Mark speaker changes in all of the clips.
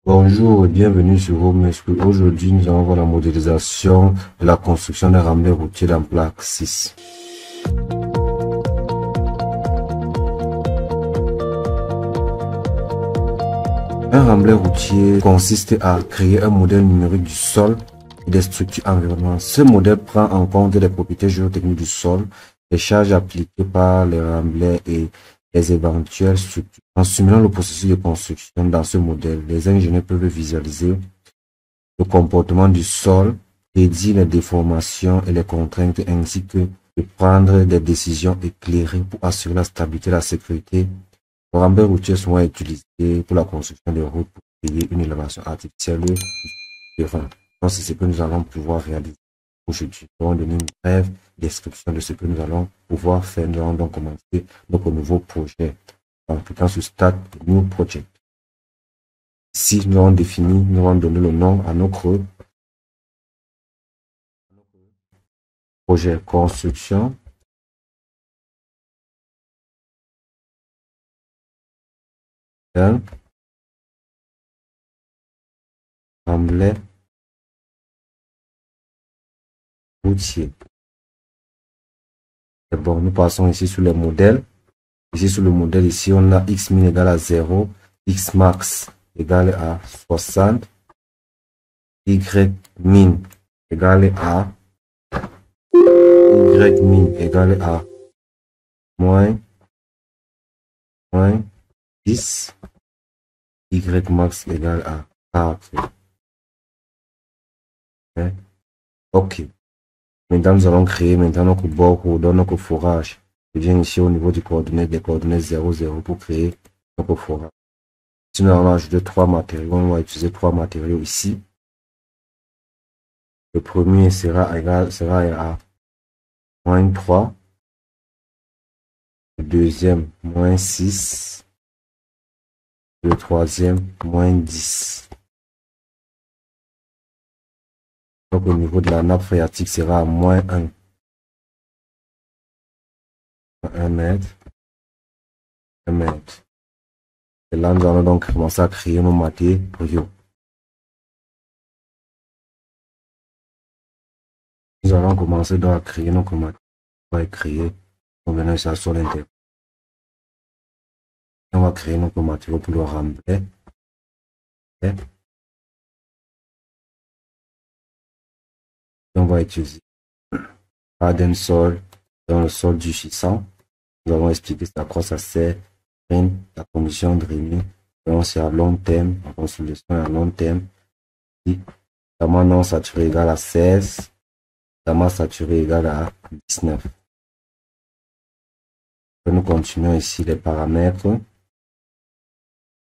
Speaker 1: Bonjour et bienvenue sur Home School. Aujourd'hui, nous allons voir la modélisation de la construction d'un remblai routier dans plaque 6. Un remblai routier consiste à créer un modèle numérique du sol et des structures environnantes. Ce modèle prend en compte les propriétés géotechniques du sol, les charges appliquées par les remblais et les éventuelles structures. En simulant le processus de construction dans ce modèle, les ingénieurs peuvent visualiser le comportement du sol, prédire les déformations et les contraintes ainsi que de prendre des décisions éclairées pour assurer la stabilité et la sécurité. Les remblais routiers sont utilisés pour la construction des routes pour créer une élévation artificielle du terrain. Donc, c'est ce que nous allons pouvoir réaliser aujourd'hui. Nous allons donner une brève description de ce que nous allons pouvoir faire. Nous allons donc commencer notre nouveau projet en cliquant sur Start New Project. Ici, nous allons définir, nous allons donner le nom à notre projet construction d'un remblai routier. C'est bon, nous passons ici sur les modèles. Ici sur le modèle, ici on a x min égale à 0, x max égale à 60, y min égale à moins 10, y max égale à 4. Ok. Maintenant, nous allons créer maintenant notre bord dans notre forage. Je viens ici au niveau des coordonnées 0, 0 pour créer notre forage. Si nous allons ajouter trois matériaux, on va utiliser trois matériaux ici. Le premier sera à moins 3. Le deuxième, moins 6. Le troisième, moins 10. Donc, au niveau de la nappe phréatique sera à moins 1. 1 mètre. 1 mètre. Et là, nous allons donc commencer à créer nos matériaux. Nous allons commencer donc à créer nos matériaux. On va créer, on va ça sur l'intérieur. On va créer nos matériaux pour le remblai. On va utiliser Harden Sol dans le sol durcissant. Nous allons expliquer à quoi ça sert. La condition de drainer. Donc c'est à long terme, en consolidation à long terme. Gamma non saturé égale à 16. Gamma saturé égale à 19. Nous continuons ici les paramètres.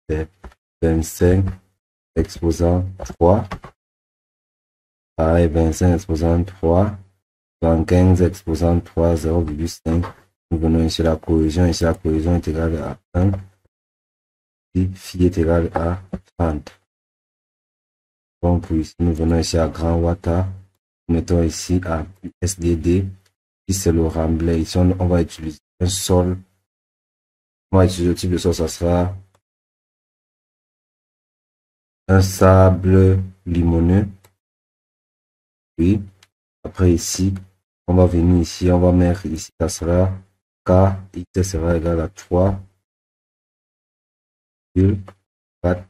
Speaker 1: C'est 25 exposant 3. Pareil, 25 exposant 3. 75 exposant 3, 0,5. Nous venons ici la cohésion. Ici la cohésion est égale à 1. Et phi est égal à 30. Donc ici, nous venons ici à grand watt. Mettons ici à SDD. Ici c'est le remblai. Ici on va utiliser un sol. On va utiliser le type de sol, ça sera un sable limoneux. Puis après ici, on va venir ici, on va mettre ici, ça sera K, X sera égal à 3, 4,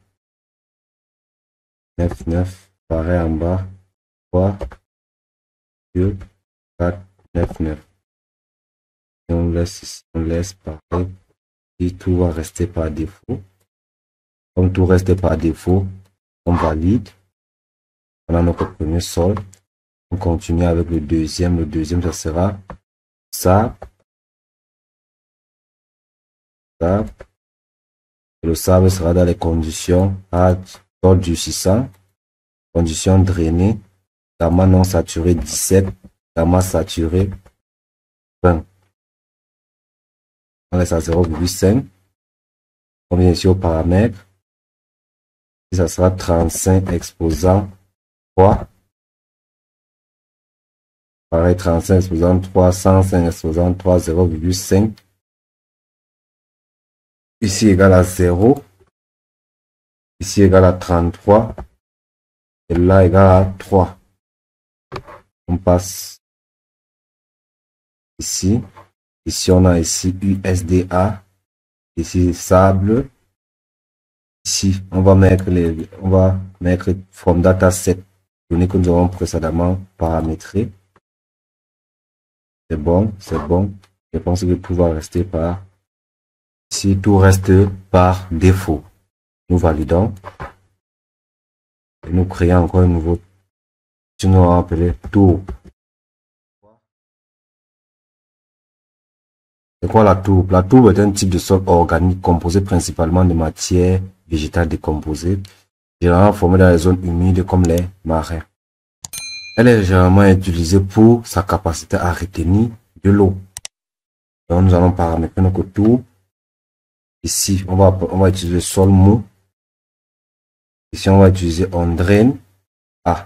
Speaker 1: 9, 9, pareil en bas, 3, 4, 9, 9. Et on laisse ici, on laisse pareil, et tout va rester par défaut. Comme tout reste par défaut, on valide. On a notre premier sol. On continue avec le deuxième. Le deuxième, ça sera ça. Ça. Le sable sera dans les conditions à sol durcissant, conditions drainées, gamma non saturé 17, gamma saturé 20. On laisse à 0,5. On vient ici aux paramètres. Et ça sera 35 exposant 3. Pareil, 35 exposant 3, 105 exposant 3, 0,5. Ici égal à 0. Ici égale à 33. Et là égale à 3. On passe ici. Ici, on a ici USDA. Ici, sable. Ici, on va mettre from dataset, données que nous avons précédemment paramétrées. C'est bon, c'est bon. Je pense que tout va rester par ici, tout reste par défaut. Nous validons. Et nous créons encore un nouveau. Nous allons appeler tour. C'est quoi la tourbe? La tourbe est un type de sol organique composé principalement de matières végétales décomposées, généralement formées dans les zones humides comme les marais. Elle est généralement utilisée pour sa capacité à retenir de l'eau. Donc nous allons paramétrer notre tourbe. Ici, on va utiliser le sol mou. Ici, on va utiliser on drain. Donc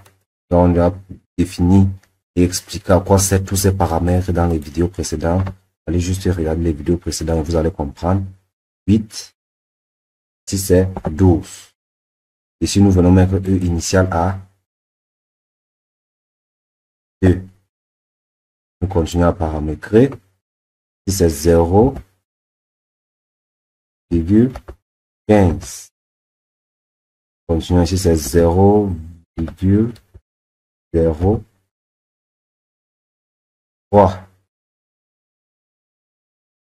Speaker 1: on a défini et expliqué à quoi servent tous ces paramètres dans les vidéos précédentes. Allez juste regarder les vidéos précédentes et vous allez comprendre. 8. Ici, c'est 12. Ici, nous venons mettre E initial à 2. Nous continuons à paramétrer. Ici, c'est 0,15. Continuons ici, c'est 0,03.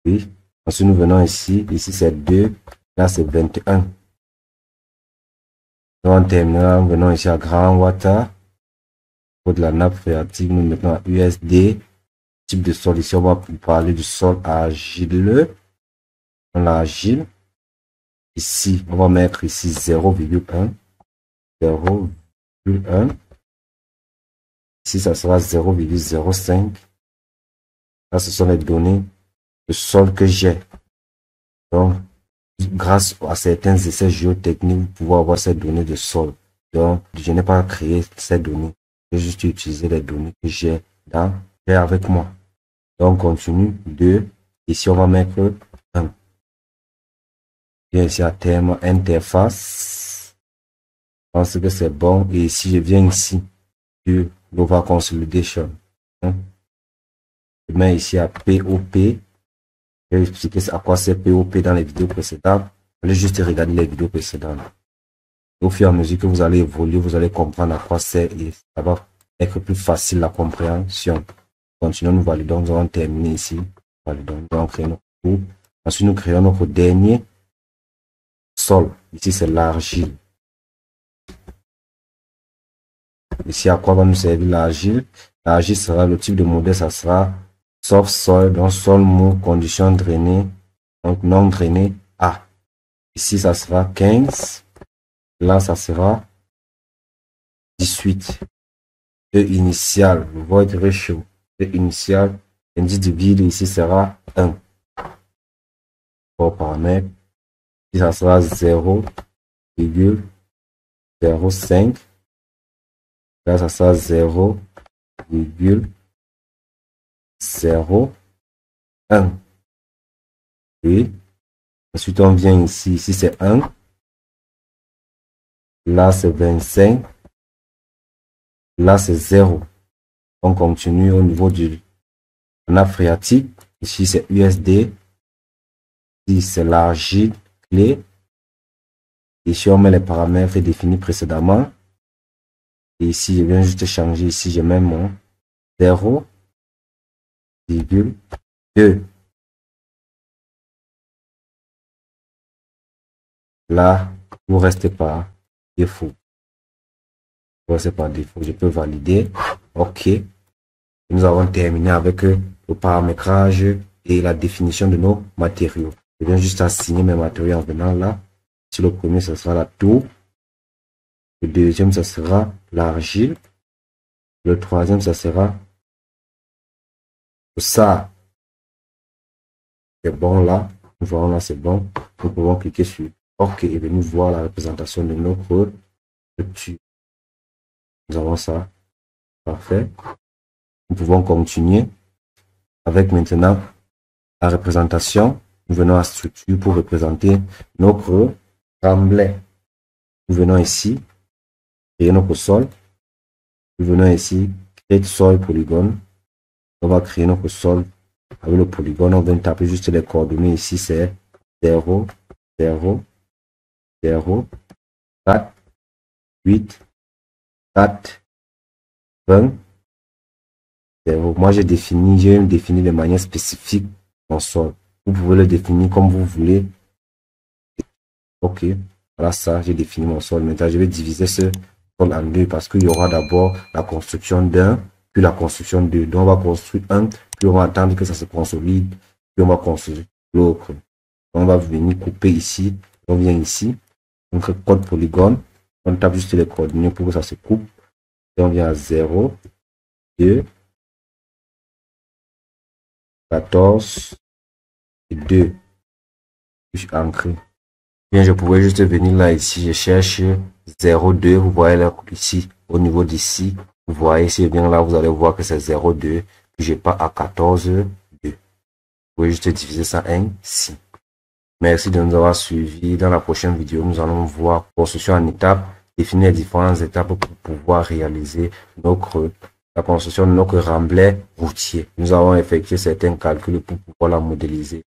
Speaker 1: Oui. Ensuite, nous venons ici. Ici, c'est 2. Là, c'est 21. Donc, en terminant, nous venons ici à Grand Water. Pour de la nappe phréatique, nous mettons à USD. Type de sol. Ici, on va parler du sol argileux. On a argile. Ici, on va mettre ici 0,1. 0,1. Ici, ça sera 0,05. Là, ce sont les données de sol que j'ai. Donc, grâce à certains essais géotechniques, vous pouvez avoir ces données de sol. Donc, je n'ai pas créé ces données. J'ai juste utilisé les données que j'ai avec moi. Donc, on continue 2. Ici, on va mettre 1. Viens ici à terme interface. Je pense que c'est bon. Et ici, je viens ici sur Nova Consolidation. Je mets ici à POP. Je vais expliquer à quoi c'est POP dans les vidéos précédentes. Allez juste regarder les vidéos précédentes. Au fur et à mesure que vous allez évoluer, vous allez comprendre à quoi c'est et ça va être plus facile la compréhension. Continuons, nous validons, nous allons terminer ici. Validons, nous allons créer notre groupe. Ensuite, nous créons notre dernier sol. Ici, c'est l'argile. Ici, à quoi va nous servir l'argile? L'argile sera le type de modèle, ça sera soft soil, donc sol mou, conditions drainées, donc non drainé A. Ici, ça sera 15. Là, ça sera 18. E initial, void ratio. E initial, indice de vide ici sera 1. Pour paramètre, ici, ça sera 0,05. Là, ça sera 0,01. Oui. Ensuite, on vient ici. Ici, c'est 1. Là, c'est 25. Là, c'est 0. On continue au niveau du nappe phréatique. Ici, c'est USD. Ici, c'est l'argile clé. Ici, on met les paramètres définis précédemment. Et ici, je viens juste changer. Ici, je mets mon 0,2. Là, vous restez par défaut. Vous restez par défaut. Je peux valider. OK. Nous avons terminé avec le paramétrage et la définition de nos matériaux. Je viens juste assigner mes matériaux en venant là. Si le premier, ce sera la tour. Le deuxième, ce sera l'argile. Le troisième, ça sera ça. C'est bon là. Nous voyons là, c'est bon. Nous pouvons cliquer sur OK et venir voir la représentation de notre structure. Nous avons ça. Parfait. Nous pouvons continuer avec maintenant la représentation. Nous venons à structure pour représenter notre remblai. Nous venons ici, créer notre sol. Nous venons ici, create soil polygone. On va créer notre sol avec le polygone. On vient taper juste les coordonnées ici, c'est 0, 0, 0, 4, 8, 4, 20, 0. Moi, j'ai défini de manière spécifique mon sol. Vous pouvez le définir comme vous voulez. Ok, voilà ça, j'ai défini mon sol. Maintenant, je vais diviser ce sol en deux parce qu'il y aura d'abord la construction d'un, puis la construction de deux. Donc, on va construire un, puis on va attendre que ça se consolide, puis on va construire l'autre. On va venir couper ici, on vient ici, donc code polygone, on tape juste les coordonnées pour que ça se coupe, et on vient à 0, 2, 14 et 2, puis ancré. Bien, je pouvais juste venir là ici, je cherche 0, 2, vous voyez là ici, au niveau d'ici, vous voyez si bien là, vous allez voir que c'est 0, 2, puis je pars à 14, 2. Vous pouvez juste diviser ça ainsi. Merci de nous avoir suivis. Dans la prochaine vidéo, nous allons voir construction en étapes, définir les différentes étapes pour pouvoir réaliser la construction de notre remblai routier. Nous avons effectué certains calculs pour pouvoir la modéliser.